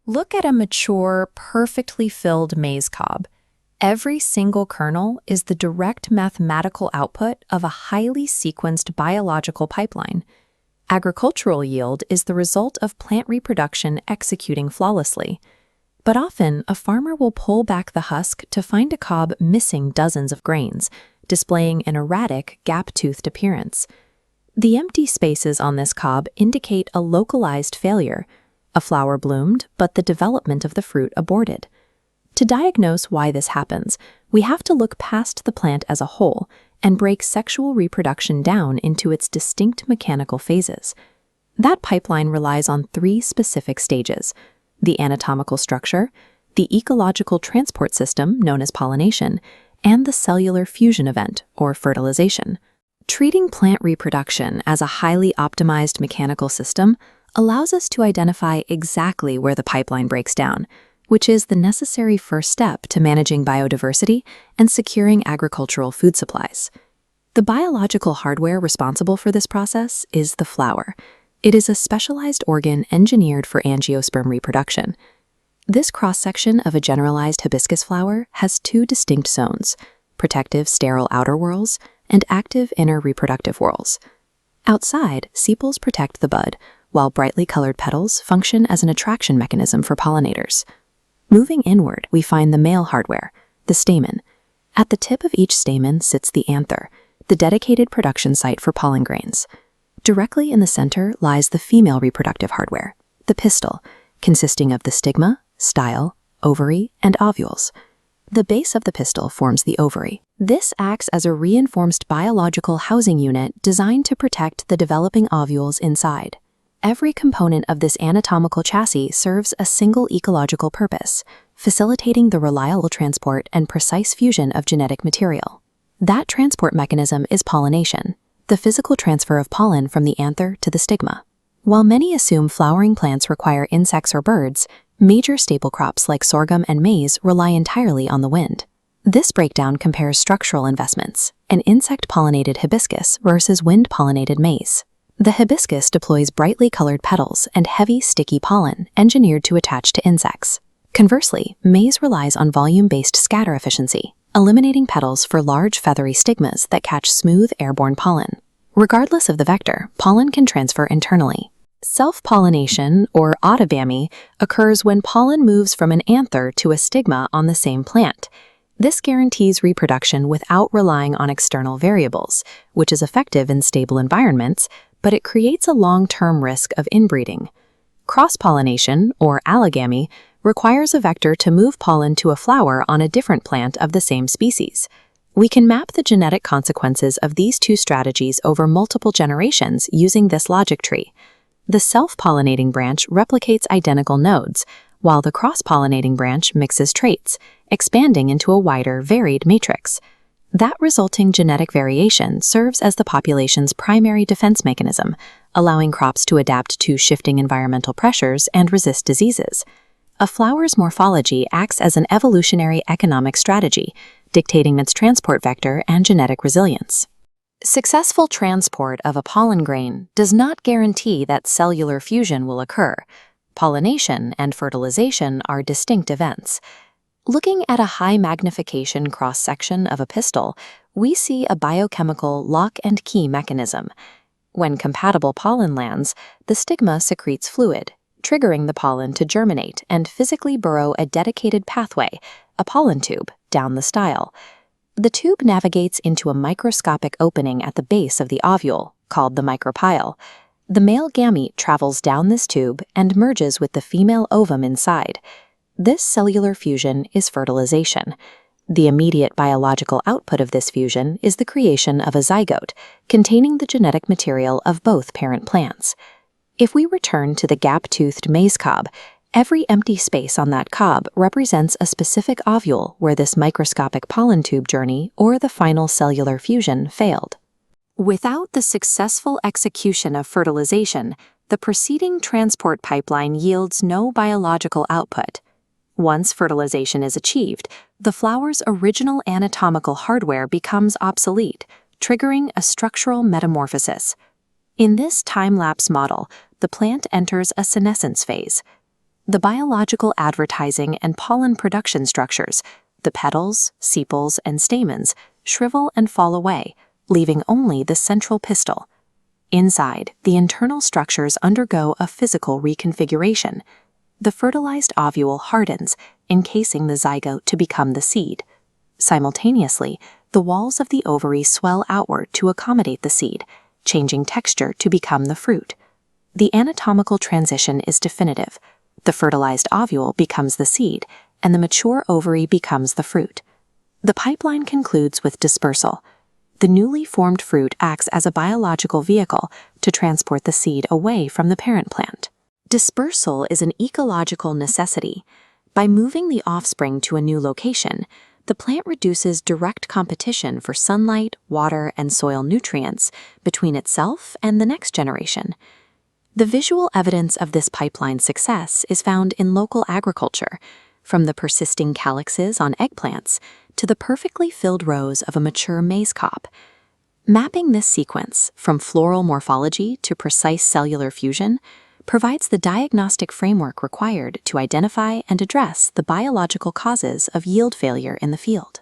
Look at a mature, perfectly filled maize cob. Every single kernel is the direct mathematical output of a highly sequenced biological pipeline. Agricultural yield is the result of plant reproduction executing flawlessly. But often, a farmer will pull back the husk to find a cob missing dozens of grains, displaying an erratic, gap-toothed appearance. The empty spaces on this cob indicate a localized failure. A flower bloomed, but the development of the fruit aborted. To diagnose why this happens, we have to look past the plant as a whole and break sexual reproduction down into its distinct mechanical phases. That pipeline relies on three specific stages: the anatomical structure, the ecological transport system known as pollination, and the cellular fusion event, or fertilization. Treating plant reproduction as a highly optimized mechanical system allows us to identify exactly where the pipeline breaks down, which is the necessary first step to managing biodiversity and securing agricultural food supplies. The biological hardware responsible for this process is the flower. It is a specialized organ engineered for angiosperm reproduction. This cross-section of a generalized hibiscus flower has two distinct zones: protective sterile outer whorls and active inner reproductive whorls. Outside, sepals protect the bud, while brightly colored petals function as an attraction mechanism for pollinators. Moving inward, we find the male hardware, the stamen. At the tip of each stamen sits the anther, the dedicated production site for pollen grains. Directly in the center lies the female reproductive hardware, the pistil, consisting of the stigma, style, ovary, and ovules. The base of the pistil forms the ovary. This acts as a reinforced biological housing unit designed to protect the developing ovules inside. Every component of this anatomical chassis serves a single ecological purpose, facilitating the reliable transport and precise fusion of genetic material. That transport mechanism is pollination, the physical transfer of pollen from the anther to the stigma. While many assume flowering plants require insects or birds, major staple crops like sorghum and maize rely entirely on the wind. This breakdown compares structural investments, an insect-pollinated hibiscus versus wind-pollinated maize. The hibiscus deploys brightly colored petals and heavy, sticky pollen engineered to attach to insects. Conversely, maize relies on volume-based scatter efficiency, eliminating petals for large feathery stigmas that catch smooth airborne pollen. Regardless of the vector, pollen can transfer internally. Self-pollination, or autogamy, occurs when pollen moves from an anther to a stigma on the same plant. This guarantees reproduction without relying on external variables, which is effective in stable environments, but it creates a long-term risk of inbreeding. Cross-pollination, or allogamy, requires a vector to move pollen to a flower on a different plant of the same species. We can map the genetic consequences of these two strategies over multiple generations using this logic tree. The self-pollinating branch replicates identical nodes, while the cross-pollinating branch mixes traits, expanding into a wider, varied matrix. That resulting genetic variation serves as the population's primary defense mechanism, allowing crops to adapt to shifting environmental pressures and resist diseases. A flower's morphology acts as an evolutionary economic strategy, dictating its transport vector and genetic resilience. Successful transport of a pollen grain does not guarantee that cellular fusion will occur. Pollination and fertilization are distinct events. Looking at a high-magnification cross-section of a pistil, we see a biochemical lock-and-key mechanism. When compatible pollen lands, the stigma secretes fluid, triggering the pollen to germinate and physically burrow a dedicated pathway, a pollen tube, down the style. The tube navigates into a microscopic opening at the base of the ovule, called the micropyle. The male gamete travels down this tube and merges with the female ovum inside. This cellular fusion is fertilization. The immediate biological output of this fusion is the creation of a zygote, containing the genetic material of both parent plants. If we return to the gap-toothed maize cob, every empty space on that cob represents a specific ovule where this microscopic pollen tube journey or the final cellular fusion failed. Without the successful execution of fertilization, the preceding transport pipeline yields no biological output. Once fertilization is achieved, the flower's original anatomical hardware becomes obsolete, triggering a structural metamorphosis. In this time-lapse model, the plant enters a senescence phase. The biological advertising and pollen production structures, the petals, sepals, and stamens, shrivel and fall away, leaving only the central pistil. Inside, the internal structures undergo a physical reconfiguration. The fertilized ovule hardens, encasing the zygote to become the seed. Simultaneously, the walls of the ovary swell outward to accommodate the seed, changing texture to become the fruit. The anatomical transition is definitive. The fertilized ovule becomes the seed, and the mature ovary becomes the fruit. The pipeline concludes with dispersal. The newly formed fruit acts as a biological vehicle to transport the seed away from the parent plant. Dispersal is an ecological necessity. By moving the offspring to a new location, the plant reduces direct competition for sunlight, water, and soil nutrients between itself and the next generation. The visual evidence of this pipeline success is found in local agriculture, from the persisting calyxes on eggplants to the perfectly filled rows of a mature maize cob. Mapping this sequence, from floral morphology to precise cellular fusion, provides the diagnostic framework required to identify and address the biological causes of yield failure in the field.